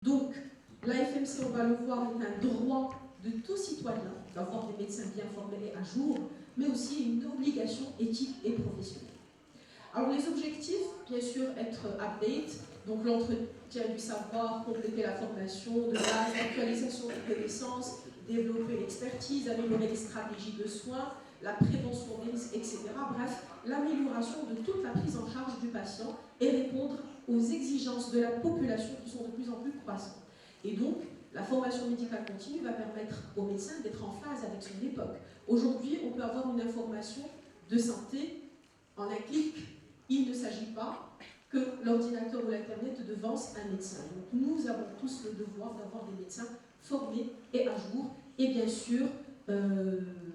Donc, la FMC, on va le voir, est un droit de tout citoyen d'avoir des médecins bien formés et à jour, mais aussi une obligation éthique et professionnelle. Alors les objectifs, bien sûr, être update, donc l'entretien du savoir, compléter la formation de base, l'actualisation des connaissances, développer l'expertise, améliorer les stratégies de soins, la prévention des risques, etc. Bref, l'amélioration de toute la prise en charge du patient et répondre aux exigences de la population qui sont de plus en plus croissantes. Et donc, la formation médicale continue va permettre aux médecins d'être en phase avec son époque. Aujourd'hui, on peut avoir une information de santé en un clic. Il ne s'agit pas que l'ordinateur ou l'Internet devance un médecin. Donc nous avons tous le devoir d'avoir des médecins formés et à jour, et bien sûr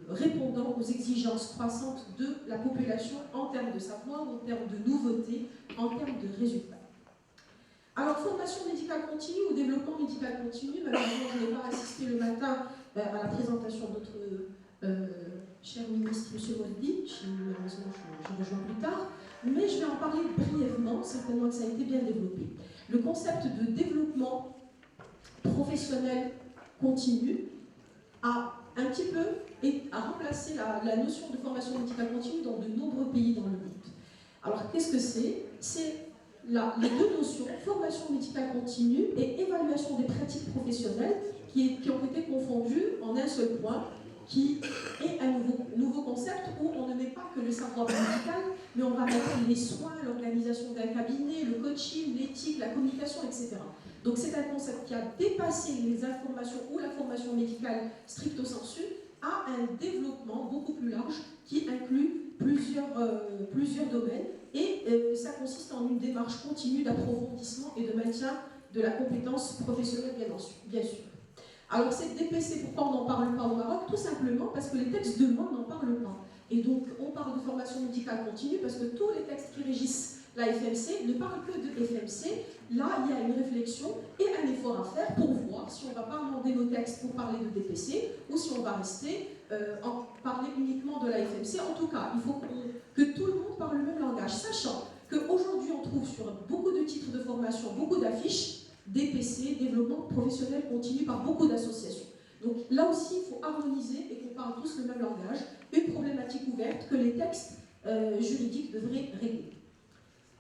répondant aux exigences croissantes de la population en termes de savoir, en termes de nouveautés, en termes de résultats. Alors, formation médicale continue ou développement médical continu, malheureusement, je n'ai pas assisté le matin à la présentation de notre cher ministre, M. Waldi, qui malheureusement je rejoins plus tard, mais je vais en parler brièvement, certainement que ça a été bien développé. Le concept de développement professionnel continu a un petit peu remplacé la notion de formation médicale continue dans de nombreux pays dans le monde. Alors, qu'est-ce que c'est? C'est les deux notions, formation médicale continue et évaluation des pratiques professionnelles, qui ont été confondues en un seul point, qui est un nouveau concept où on ne met pas que le savoir médical, mais on va mettre les soins, l'organisation d'un cabinet, le coaching, l'éthique, la communication, etc. Donc c'est un concept qui a dépassé les informations ou la formation médicale stricto sensu à un développement beaucoup plus large qui inclut plusieurs domaines et ça consiste en une démarche continue d'approfondissement et de maintien de la compétence professionnelle, bien sûr. Alors cette DPC, pourquoi on n'en parle pas au Maroc? Tout simplement parce que les textes de loi n'en parlent pas. Et donc on parle de formation médicale continue parce que tous les textes qui régissent la FMC ne parlent que de FMC. Là, il y a une réflexion et un effort à faire pour voir si on ne va pas amender nos textes pour parler de DPC ou si on va rester parler uniquement de la FMC. En tout cas, il faut que tout le monde parle le même langage, sachant qu'aujourd'hui on trouve sur beaucoup de titres de formation, beaucoup d'affiches, DPC, développement professionnel continu par beaucoup d'associations. Donc là aussi, il faut harmoniser et qu'on parle tous le même langage, une problématique ouverte que les textes juridiques devraient régler.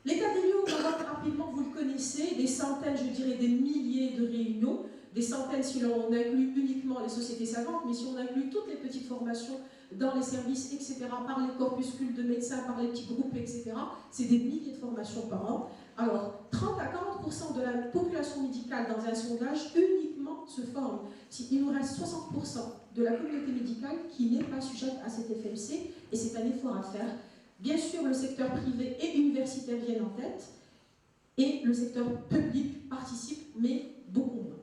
L'état des lieux, on va voir rapidement, vous le connaissez, des centaines, je dirais des milliers de réunions, des centaines si on inclut uniquement les sociétés savantes, mais si on inclut toutes les petites formations dans les services, etc., par les corpuscules de médecins, par les petits groupes, etc., c'est des milliers de formations par an. Alors, 30 à 40% de la population médicale dans un sondage uniquement se forme. Il nous reste 60% de la communauté médicale qui n'est pas sujette à cette FMC, et c'est un effort à faire. Bien sûr, le secteur privé et universitaire viennent en tête, et le secteur public participe, mais beaucoup moins.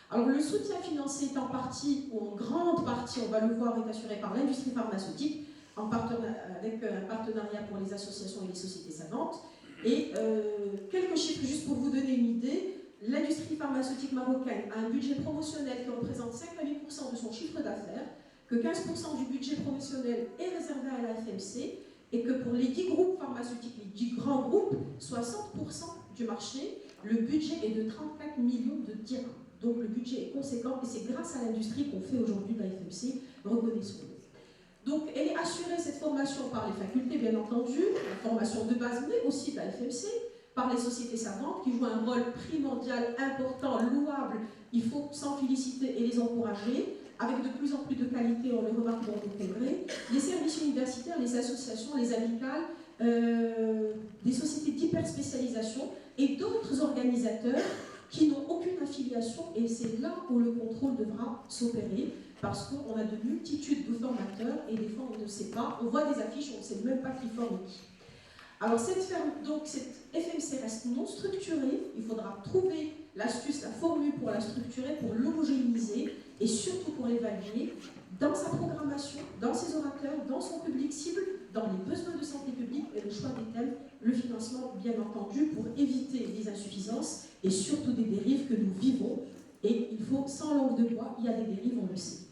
Alors le soutien financier est en partie, ou en grande partie, on va le voir, est assuré par l'industrie pharmaceutique, avec un partenariat pour les associations et les sociétés savantes. Et quelques chiffres juste pour vous donner une idée, l'industrie pharmaceutique marocaine a un budget promotionnel qui représente 5 à 8% de son chiffre d'affaires, que 15% du budget promotionnel est réservé à la FMC, et que pour les 10 groupes pharmaceutiques, les 10 grands groupes, 60% du marché, le budget est de 34 millions de dirhams. Donc le budget est conséquent et c'est grâce à l'industrie qu'on fait aujourd'hui la FMC, reconnaissons-le. Donc elle est assurée, cette formation, par les facultés, bien entendu, la formation de base, mais aussi de la FMC, par les sociétés savantes qui jouent un rôle primordial, important, louable. Il faut s'en féliciter et les encourager, avec de plus en plus de qualité, on le remarque dans le congrès. Les services universitaires, les associations, les amicales, des sociétés d'hyperspécialisation et d'autres organisateurs qui n'ont aucune affiliation, et c'est là où le contrôle devra s'opérer, parce qu'on a de multitudes de formateurs, et des fois on ne sait pas, on voit des affiches, on ne sait même pas qui forme qui. Alors cette FMC reste non structurée, il faudra trouver l'astuce, la formule pour la structurer, pour l'homogénéiser, et surtout pour l'évaluer dans sa programmation, dans ses orateurs, dans son public cible, dans les besoins de santé publique et le choix des thèmes, le financement bien entendu pour éviter les insuffisances et surtout des dérives que nous vivons. Et il faut, sans langue de bois, il y a des dérives, on le sait.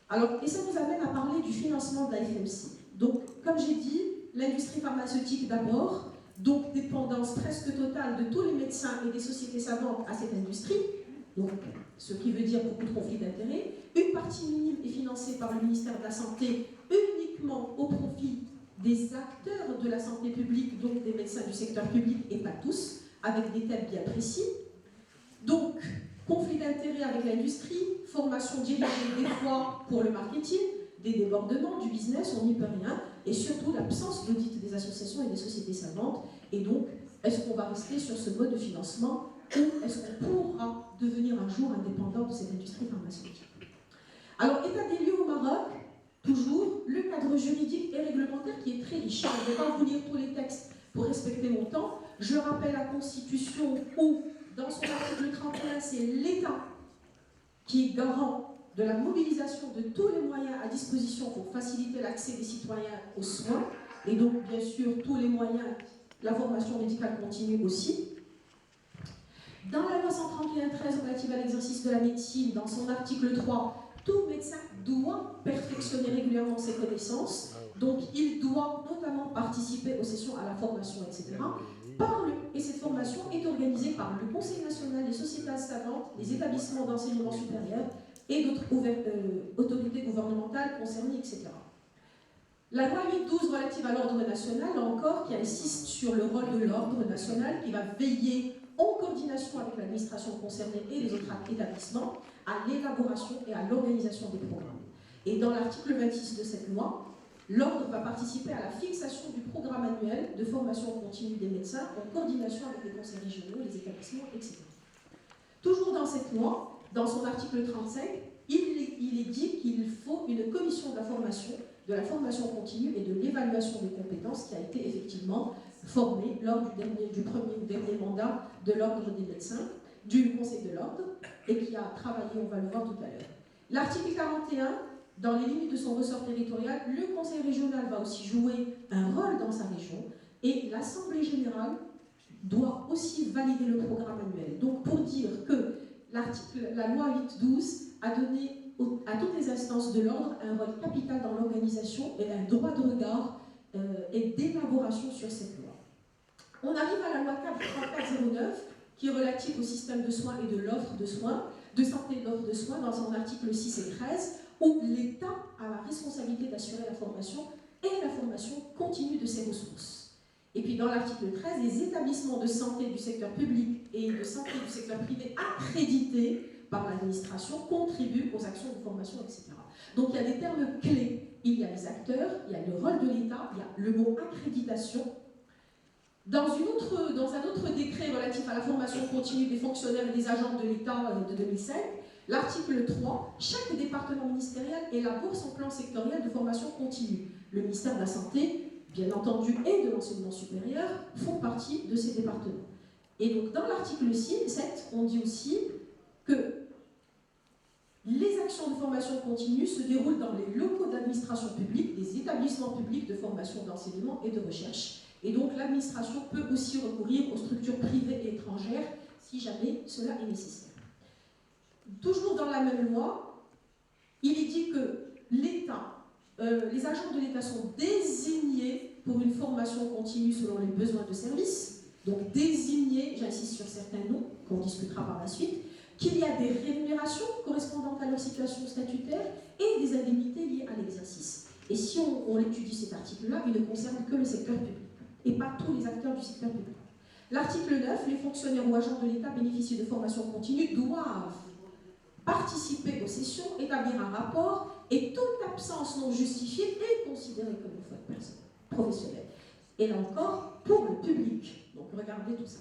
Alors, et ça nous amène à parler du financement de la FMC. Donc, comme j'ai dit, l'industrie pharmaceutique d'abord, donc dépendance presque totale de tous les médecins et des sociétés savantes à cette industrie, donc ce qui veut dire beaucoup de conflits d'intérêts. Une partie minime est financée par le ministère de la Santé uniquement au profit des acteurs de la santé publique, donc des médecins du secteur public et pas tous, avec des thèmes bien précis. Donc, conflit d'intérêts avec l'industrie, formation dirigée des fois pour le marketing, des débordements, du business, on n'y peut rien, et surtout l'absence d'audit des associations et des sociétés savantes. Et donc, est-ce qu'on va rester sur ce mode de financement ou est-ce qu'on pourra devenir un jour indépendant de cette industrie pharmaceutique? Alors, état des lieux au Maroc, toujours, le cadre juridique et réglementaire qui est très riche. Je ne vais pas vous lire tous les textes pour respecter mon temps. Je rappelle la Constitution où, dans son article 31, c'est l'État qui est garant de la mobilisation de tous les moyens à disposition pour faciliter l'accès des citoyens aux soins, et donc, bien sûr, tous les moyens, la formation médicale continue aussi. Dans la loi 131/13 relative à l'exercice de la médecine, dans son article 3, tout médecin doit perfectionner régulièrement ses connaissances, donc il doit notamment participer aux sessions à la formation, etc. Et cette formation est organisée par le Conseil national des sociétés savantes, les établissements d'enseignement supérieur et d'autres autorités gouvernementales concernées, etc. La loi 8/12 relative à l'ordre national, là encore, qui insiste sur le rôle de l'ordre national, qui va veiller en coordination avec l'administration concernée et les autres établissements, à l'élaboration et à l'organisation des programmes. Et dans l'article 26 de cette loi, l'ordre va participer à la fixation du programme annuel de formation continue des médecins en coordination avec les conseils régionaux, les établissements, etc. Toujours dans cette loi, dans son article 35, il est dit qu'il faut une commission de la formation continue et de l'évaluation des compétences qui a été effectivement formée lors du premier ou dernier mandat de l'ordre des médecins, du Conseil de l'ordre, et qui a travaillé, on va le voir tout à l'heure. L'article 41, dans les limites de son ressort territorial, le Conseil régional va aussi jouer un rôle dans sa région, et l'Assemblée générale doit aussi valider le programme annuel. Donc pour dire que la loi 8/12 a donné à toutes les instances de l'ordre un rôle capital dans l'organisation et un droit de regard et d'élaboration sur cette loi. On arrive à la loi 3409 qui est relative au système de soins et de l'offre de soins, de santé et de l'offre de soins, dans son article 6 et 13, où l'État a la responsabilité d'assurer la formation et la formation continue de ses ressources. Et puis dans l'article 13, les établissements de santé du secteur public et de santé du secteur privé accrédités par l'administration contribuent aux actions de formation, etc. Donc il y a des termes clés. Il y a les acteurs, il y a le rôle de l'État, il y a le mot accréditation. Dans un autre décret relatif à la formation continue des fonctionnaires et des agents de l'État de 2005, l'article 3, chaque département ministériel élabore son plan sectoriel de formation continue. Le ministère de la Santé, bien entendu, et de l'enseignement supérieur font partie de ces départements. Et donc dans l'article 7, on dit aussi que les actions de formation continue se déroulent dans les locaux d'administration publique, des établissements publics de formation, d'enseignement et de recherche. Et donc l'administration peut aussi recourir aux structures privées et étrangères si jamais cela est nécessaire. Toujours dans la même loi, il est dit que l'État, les agents de l'État sont désignés pour une formation continue selon les besoins de service. Donc désignés, j'insiste sur certains noms qu'on discutera par la suite, qu'il y a des rémunérations correspondant à leur situation statutaire et des indemnités liées à l'exercice. Et si on étudie cet article-là, il ne concerne que le secteur public et pas tous les acteurs du secteur public. L'article 9, les fonctionnaires ou agents de l'État bénéficiant de formation continue doivent participer aux sessions, établir un rapport, et toute absence non justifiée est considérée comme une faute professionnelle. Et là encore, pour le public. Donc regardez tout ça.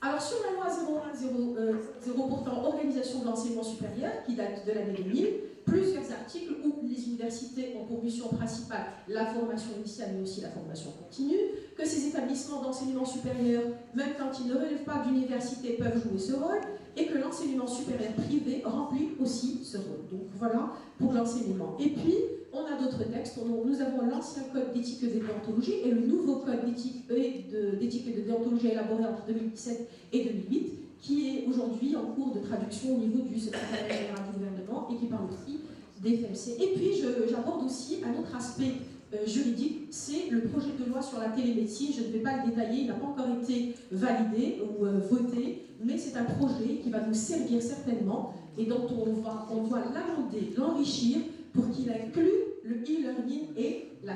Alors sur la loi 01.0 portant organisation de l'enseignement supérieur, qui date de l'année 2000, plusieurs articles où les universités ont pour mission principale la formation initiale mais aussi la formation continue, que ces établissements d'enseignement supérieur, même quand ils ne relèvent pas d'université, peuvent jouer ce rôle, et que l'enseignement supérieur privé remplit aussi ce rôle. Donc voilà pour l'enseignement. Et puis, on a d'autres textes. Nous avons l'ancien code d'éthique et de déontologie et le nouveau code d'éthique et de déontologie élaboré entre 2017 et 2008, qui est aujourd'hui en cours de traduction au niveau du secrétariat général du gouvernement et qui parle aussi des FMC. Et puis, j'aborde aussi un autre aspect juridique, c'est le projet de loi sur la télémédecine. Je ne vais pas le détailler, il n'a pas encore été validé ou voté, mais c'est un projet qui va nous servir certainement et dont on doit l'amender, l'enrichir pour qu'il inclue le e-learning et la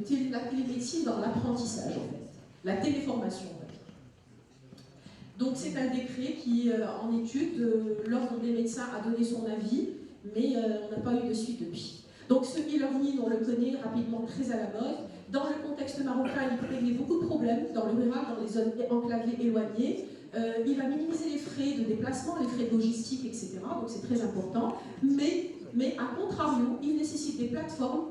télémédecine dans l'apprentissage, en fait. La téléformation, en fait. Donc c'est un décret qui, en étude, l'Ordre des médecins a donné son avis, mais on n'a pas eu de suite depuis. Donc ce e-learning, on le connaît rapidement, très à la mode. Dans le contexte marocain, il prévenait beaucoup de problèmes dans le rural, dans les zones enclavées, éloignées. Il va minimiser les frais de déplacement, les frais de logistique, etc. Donc c'est très important. Mais à contrario, il nécessite des plateformes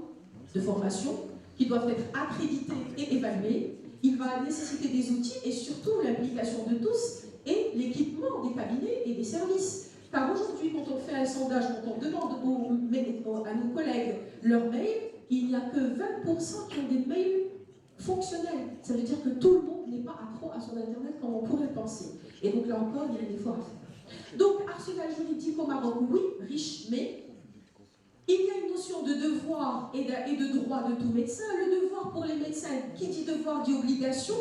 de formation qui doivent être accréditées et évaluées. Il va nécessiter des outils et surtout l'implication de tous et l'équipement des cabinets et des services. Car aujourd'hui, quand on fait un sondage, quand on demande à nos collègues leur mail, il n'y a que 20% qui ont des mails fonctionnels. Ça veut dire que tout le monde n'est pas accro à son Internet comme on pourrait le penser. Et donc là encore, il y a un effort à faire. Donc, arsenal juridique au Maroc, oui, riche, mais il y a une notion de devoir et de droit de tout médecin. Le devoir pour les médecins, qui dit devoir dit obligation,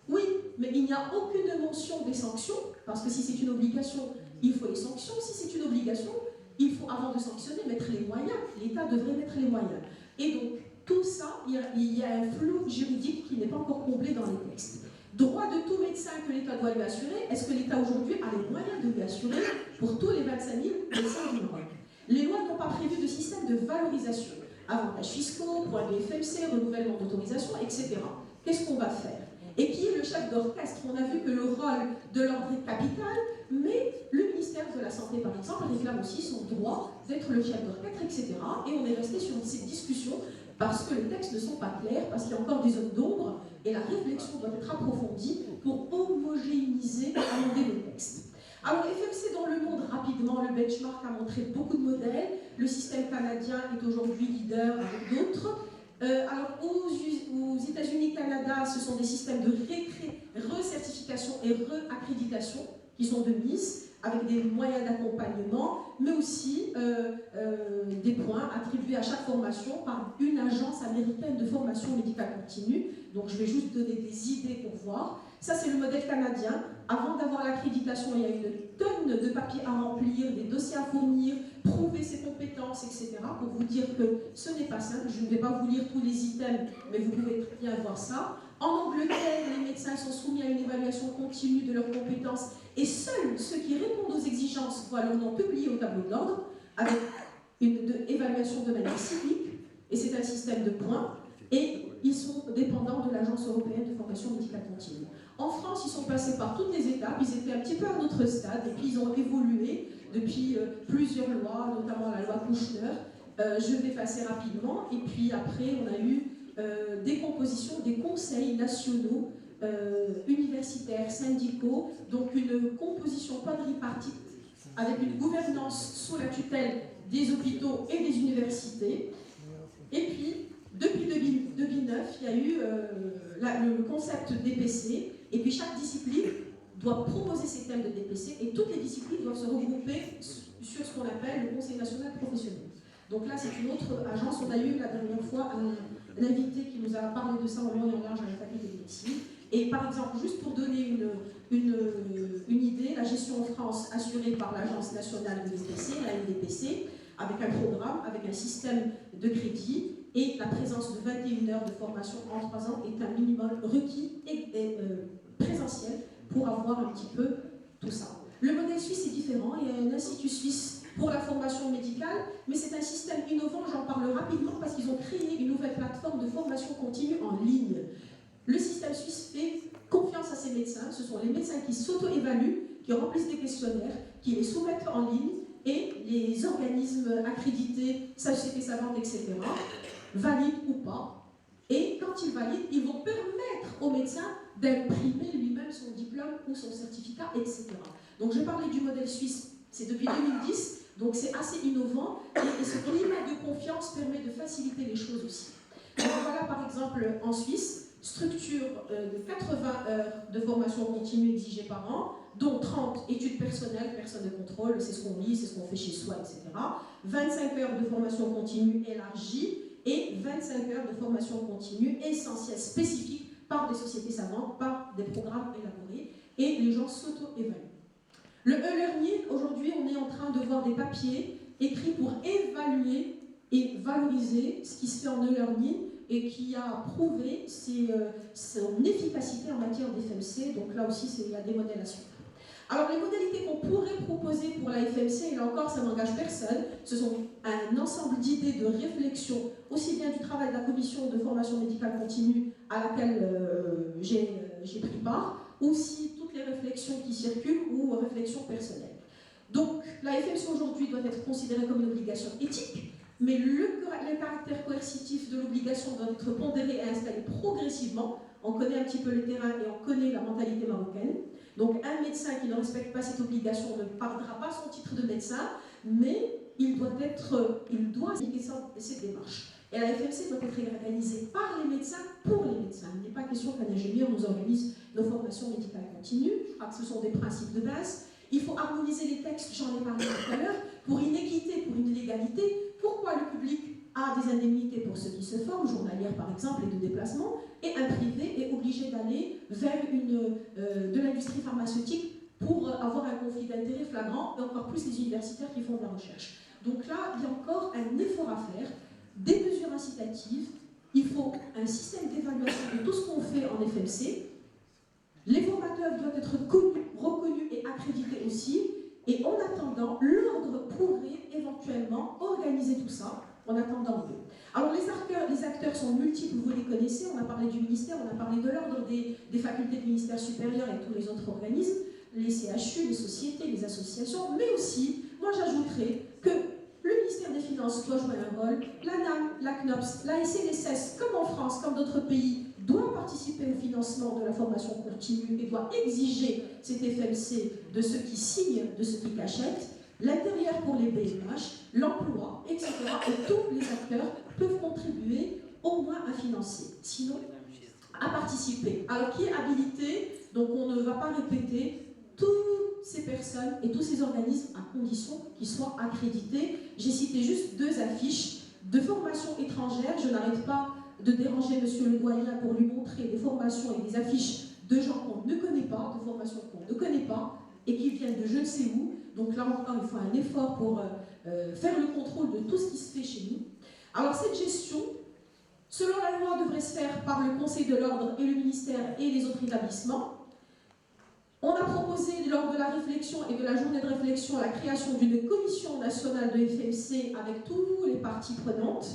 oui, mais il n'y a aucune mention des sanctions, parce que si c'est une obligation, il faut les sanctions. Si c'est une obligation, il faut, avant de sanctionner, mettre les moyens. L'État devrait mettre les moyens. Et donc, tout ça, il y a un flou juridique qui n'est pas encore comblé dans les textes. Droit de tout médecin que l'État doit lui assurer. Est-ce que l'État aujourd'hui a les moyens de lui assurer pour tous les 25 000 médecins du Maroc? Les lois n'ont pas prévu de système de valorisation. Avantages fiscaux, points de FMC, renouvellement d'autorisation, etc. Qu'est-ce qu'on va faire? Et qui est le chef d'orchestre? On a vu que le rôle de l'ordre est capital, mais le ministère de la Santé, par exemple, réclame aussi son droit d'être le chef d'orchestre, etc. Et on est resté sur cette discussion parce que les textes ne sont pas clairs, parce qu'il y a encore des zones d'ombre, et la réflexion doit être approfondie pour homogénéiser, amender le texte. Alors, FMC dans le monde, rapidement, le benchmark a montré beaucoup de modèles. Le système canadien est aujourd'hui leader avec d'autres. Alors, aux États-Unis, Canada, ce sont des systèmes de recertification et réaccréditation qui sont de mise, avec des moyens d'accompagnement, mais aussi des points attribués à chaque formation par une agence américaine de formation médicale continue. Donc, je vais juste donner des idées pour voir. Ça, c'est le modèle canadien. Avant d'avoir l'accréditation, il y a une tonne de papiers à remplir, des dossiers à fournir, prouver ses compétences, etc. Pour vous dire que ce n'est pas simple. Je ne vais pas vous lire tous les items, mais vous pouvez très bien voir ça. En Angleterre, les médecins sont soumis à une évaluation continue de leurs compétences et seuls ceux qui répondent aux exigences voient leur nom publié au tableau de l'ordre avec une évaluation de manière cyclique. Et c'est un système de points. Et ils sont dépendants de l'Agence européenne de formation médicale continue. En France, ils sont passés par toutes les étapes, ils étaient un petit peu à notre stade, et puis ils ont évolué depuis plusieurs lois, notamment la loi Kouchner. Je vais passer rapidement, et puis après, on a eu des compositions des conseils nationaux, universitaires, syndicaux, donc une composition quadripartite avec une gouvernance sous la tutelle des hôpitaux et des universités. Et puis, depuis 2009, il y a eu le concept DPC, et puis chaque discipline doit proposer ses thèmes de DPC, et toutes les disciplines doivent se regrouper sur ce qu'on appelle le Conseil national professionnel. Donc là, c'est une autre agence. On a eu la dernière fois un invité qui nous a parlé de ça en long et en large à la faculté de médecine. Et par exemple, juste pour donner une idée, la gestion en France assurée par l'Agence nationale de DPC, la NDPC, avec un programme, avec un système de crédit, et la présence de 21 heures de formation en 3 ans est un minimum requis et présentiel pour avoir un petit peu tout ça. Le modèle suisse est différent. Il y a un institut suisse pour la formation médicale, mais c'est un système innovant. J'en parle rapidement parce qu'ils ont créé une nouvelle plateforme de formation continue en ligne. Le système suisse fait confiance à ses médecins. Ce sont les médecins qui s'auto-évaluent, qui remplissent des questionnaires, qui les soumettent en ligne, et les organismes accrédités, sociétés savantes, etc., valident ou pas. Et quand ils valident, ils vont permettre au médecin d'imprimer lui-même son diplôme ou son certificat, etc. Donc je parlais du modèle suisse, c'est depuis 2010, donc c'est assez innovant, et ce climat de confiance permet de faciliter les choses aussi. Donc voilà par exemple en Suisse, structure de 80 heures de formation continue exigée par an, dont 30 études personnelles, personnes de contrôle, c'est ce qu'on lit, c'est ce qu'on fait chez soi, etc. 25 heures de formation continue élargie et 25 heures de formation continue essentielle, spécifique, par des sociétés savantes, par des programmes élaborés. et les gens s'auto-évaluent. Le e-learning, aujourd'hui, on est en train de voir des papiers écrits pour évaluer et valoriser ce qui se fait en e-learning et qui a prouvé son efficacité en matière d'FMC. Donc là aussi, il y a des modèles à suivre. Alors les modalités qu'on pourrait proposer pour la FMC, et là encore ça n'engage personne, ce sont un ensemble d'idées de réflexion, aussi bien du travail de la commission de formation médicale continue à laquelle j'ai pris part, aussi toutes les réflexions qui circulent ou réflexions personnelles. Donc la FMC aujourd'hui doit être considérée comme une obligation éthique, mais le caractère coercitif de l'obligation doit être pondéré et installé progressivement. On connaît un petit peu le terrain et on connaît la mentalité marocaine. Donc un médecin qui ne respecte pas cette obligation ne perdra pas son titre de médecin, mais il doit appliquer cette démarche. Et la FMC doit être organisée par les médecins pour les médecins. Il n'est pas question qu'un ingénieur nous organise nos formations médicales continues. Je crois que ce sont des principes de base. Il faut harmoniser les textes, j'en ai parlé tout à l'heure, pour une équité, pour une légalité. Pourquoi le public a des indemnités pour ceux qui se forment, journalières par exemple, et de déplacement, et un privé est obligé d'aller vers de l'industrie pharmaceutique pour avoir un conflit d'intérêts flagrant, et encore plus les universitaires qui font de la recherche. Donc là, il y a encore un effort à faire, des mesures incitatives, il faut un système d'évaluation de tout ce qu'on fait en FMC, les formateurs doivent être connus, reconnus et accrédités aussi, et en attendant, l'ordre pourrait éventuellement organiser tout ça, en attendant mieux. Alors les acteurs sont multiples, vous les connaissez, on a parlé du ministère, on a parlé de l'ordre, des facultés du ministère supérieur et tous les autres organismes, les CHU, les sociétés, les associations, mais aussi, moi j'ajouterais que le ministère des Finances doit jouer un rôle, l'ANAM, la CNOPS, la SNSS, comme en France, comme d'autres pays, doit participer au financement de la formation continue et doit exiger cet FMC de ceux qui signent, de ceux qui cachètent, l'intérieur pour les BMH, l'emploi, etc. Et tous les acteurs peuvent contribuer au moins à financer, sinon à participer. Alors qui est habilité? Donc on ne va pas répéter toutes ces personnes et tous ces organismes à condition qu'ils soient accrédités. J'ai cité juste 2 affiches de formation étrangère. Je n'arrête pas de déranger monsieur le doyen pour lui montrer des formations et des affiches de gens qu'on ne connaît pas, de formations qu'on ne connaît pas et qui viennent de je ne sais où. Donc là encore, il faut un effort pour faire le contrôle de tout ce qui se fait chez nous. Alors cette gestion, selon la loi, devrait se faire par le Conseil de l'ordre et le ministère et les autres établissements. On a proposé lors de la réflexion et de la journée de réflexion la création d'une commission nationale de FMC avec toutes les parties prenantes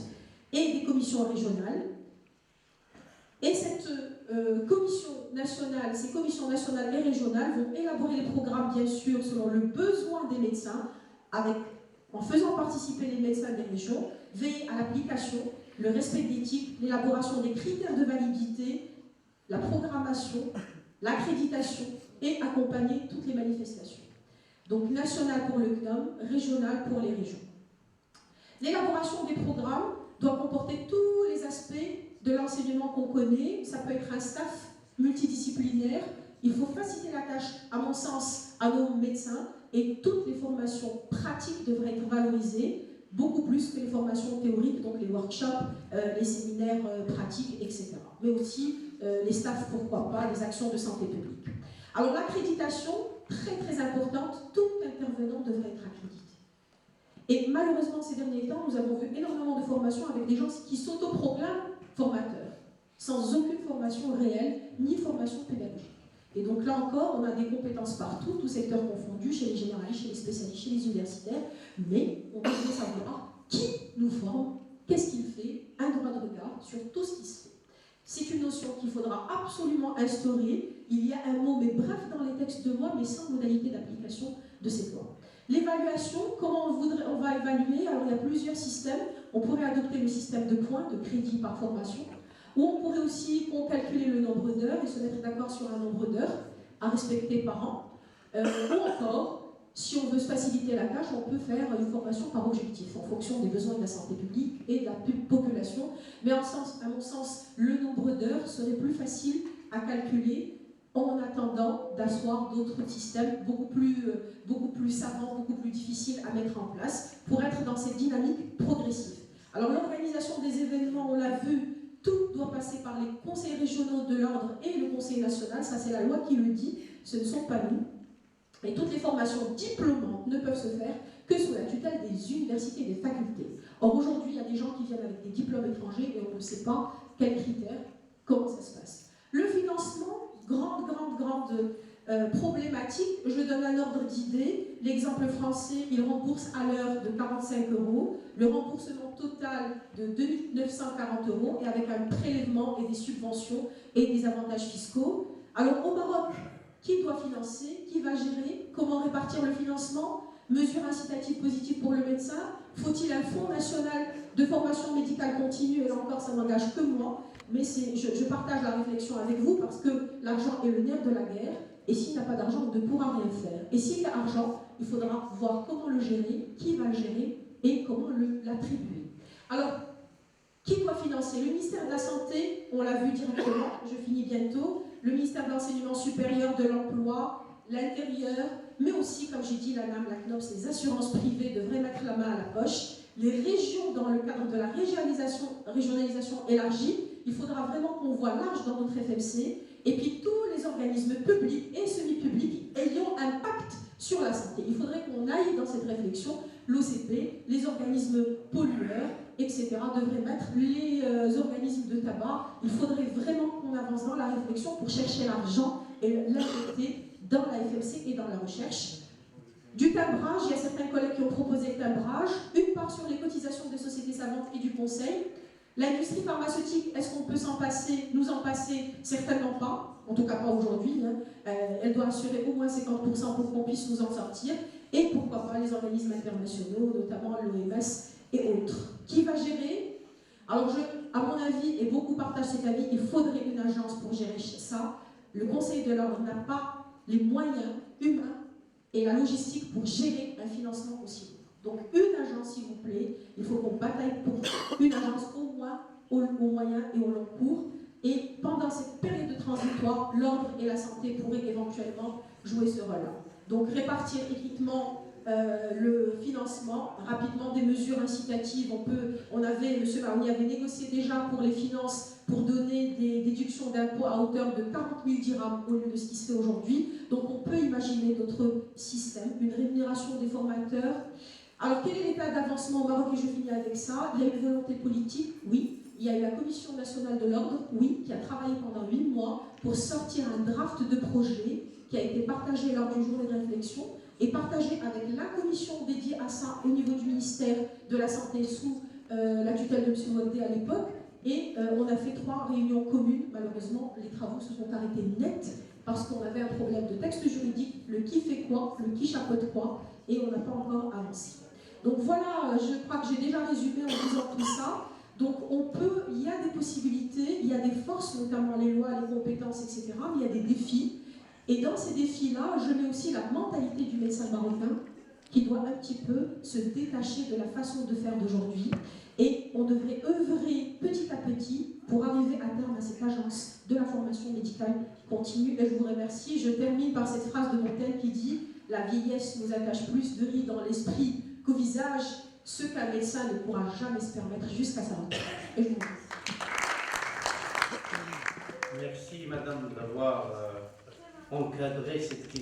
et des commissions régionales. Et cette commission nationale, ces commissions nationales et régionales vont élaborer les programmes, bien sûr, selon le besoin des médecins, en faisant participer les médecins des régions, veiller à l'application, le respect d'éthique, l'élaboration des critères de validité, la programmation, l'accréditation et accompagner toutes les manifestations. Donc national pour le CNOM, régional pour les régions. L'élaboration des programmes doit comporter tous les aspects de l'enseignement qu'on connaît. Ça peut être un staff multidisciplinaire. Il faut faciliter la tâche, à mon sens, à nos médecins, et toutes les formations pratiques devraient être valorisées, beaucoup plus que les formations théoriques, donc les workshops, les séminaires pratiques, etc. Mais aussi les staffs, pourquoi pas, les actions de santé publique. Alors l'accréditation, très très importante, tout intervenant devrait être accrédité. Et malheureusement, ces derniers temps, nous avons vu énormément de formations avec des gens qui s'autoproclament formateurs, sans aucune formation réelle, ni formation pédagogique. Et donc là encore, on a des compétences partout, tous secteurs confondus, chez les généralistes, chez les spécialistes, chez les universitaires, mais on devrait savoir qui nous forme, qu'est-ce qu'il fait, un droit de regard sur tout ce qui se fait. C'est une notion qu'il faudra absolument instaurer. Il y a un mot, mais bref, dans les textes de loi, mais sans modalité d'application de cette loi. L'évaluation, comment on va évaluer? Alors il y a plusieurs systèmes. On pourrait adopter le système de points, de crédit par formation, ou on pourrait aussi calculer le nombre d'heures et se mettre d'accord sur un nombre d'heures à respecter par an. Ou encore, si on veut se faciliter la tâche, on peut faire une formation par objectif, en fonction des besoins de la santé publique et de la population. Mais à mon sens, le nombre d'heures serait plus facile à calculer en attendant d'asseoir d'autres systèmes beaucoup plus savants, beaucoup plus difficiles à mettre en place pour être dans cette dynamique progressive. Alors l'organisation des événements, on l'a vu, tout doit passer par les conseils régionaux de l'ordre et le conseil national, ça c'est la loi qui le dit, ce ne sont pas nous. Et toutes les formations diplômantes ne peuvent se faire que sous la tutelle des universités et des facultés. Or, aujourd'hui, il y a des gens qui viennent avec des diplômes étrangers et on ne sait pas quels critères, comment ça se passe. Le financement, grande problématique. Je donne un ordre d'idée. L'exemple français, il rembourse à l'heure de 45 €, le remboursement total de 2 940 € et avec un prélèvement et des subventions et des avantages fiscaux. Alors au Maroc, qui doit financer? Qui va gérer? Comment répartir le financement? Mesures incitatives positives pour le médecin? Faut-il un fonds national de formation médicale continue? Et là encore, ça n'engage que moi, mais je partage la réflexion avec vous parce que l'argent est le nerf de la guerre. Et s'il n'y a pas d'argent, on ne pourra rien faire. Et s'il y a argent, il faudra voir comment le gérer, qui va le gérer et comment l'attribuer. Alors, qui doit financer? Le ministère de la Santé, on l'a vu directement, je finis bientôt, le ministère de l'Enseignement supérieur, de l'Emploi, l'Intérieur, mais aussi, comme j'ai dit, l'ANAM, la CNOPS, les assurances privées devraient mettre la main à la poche. Les régions, dans le cadre de la régionalisation élargie, il faudra vraiment qu'on voit large dans notre FMC, et puis tous les organismes publics et semi-publics ayant un impact sur la santé. Il faudrait qu'on aille dans cette réflexion. L'OCP, les organismes pollueurs, etc. devraient mettre les organismes de tabac. Il faudrait vraiment qu'on avance dans la réflexion pour chercher l'argent et l'injecter dans la FMC et dans la recherche. Du timbrage, il y a certains collègues qui ont proposé le timbrage, une part sur les cotisations des sociétés savantes et du conseil. L'industrie pharmaceutique, est-ce qu'on peut s'en passer, nous en passer? Certainement pas, en tout cas pas aujourd'hui. Elle doit assurer au moins 50% pour qu'on puisse nous en sortir. Et pourquoi pas les organismes internationaux, notamment l'OMS et autres. Qui va gérer? Alors, à mon avis, et beaucoup partagent cet avis, il faudrait une agence pour gérer ça. Le Conseil de l'ordre n'a pas les moyens humains et la logistique pour gérer un financement aussi lourd. Donc une agence, s'il vous plaît, il faut qu'on bataille pour une agence au moins au moyen et au long cours. Et pendant cette période de transitoire, l'ordre et la santé pourraient éventuellement jouer ce rôle-là. Donc répartir équitement le financement, rapidement des mesures incitatives. On y avait négocié déjà pour les finances pour donner des déductions d'impôts à hauteur de 40 000 dirhams au lieu de ce qui se fait aujourd'hui. Donc on peut imaginer d'autres systèmes, une rémunération des formateurs. Alors quel est l'état d'avancement au Maroc? Et je finis avec ça. Il y a une volonté politique, oui. Il y a eu la Commission nationale de l'ordre, oui, qui a travaillé pendant 8 mois pour sortir un draft de projet qui a été partagé lors d'une journée de réflexion et partagé avec la commission dédiée à ça au niveau du ministère de la Santé sous la tutelle de M. Modé à l'époque. Et on a fait 3 réunions communes. Malheureusement, les travaux se sont arrêtés net parce qu'on avait un problème de texte juridique, le qui fait quoi, le qui chapeaute quoi, et on n'a pas encore avancé. Donc voilà, je crois que j'ai déjà résumé en disant tout ça. Donc il y a des possibilités, il y a des forces, notamment les lois, les compétences, etc., mais il y a des défis. Et dans ces défis-là, je mets aussi la mentalité du médecin marocain qui doit un petit peu se détacher de la façon de faire d'aujourd'hui. Et on devrait œuvrer petit à petit pour arriver à terme à cette agence de la formation médicale continue. Et je vous remercie. Je termine par cette phrase de Montaigne qui dit « La vieillesse nous attache plus de rides dans l'esprit qu'au visage, ce qu'un médecin ne pourra jamais se permettre jusqu'à sa retraite. » Et je vous remercie. Merci, madame, d'avoir encadré cette question.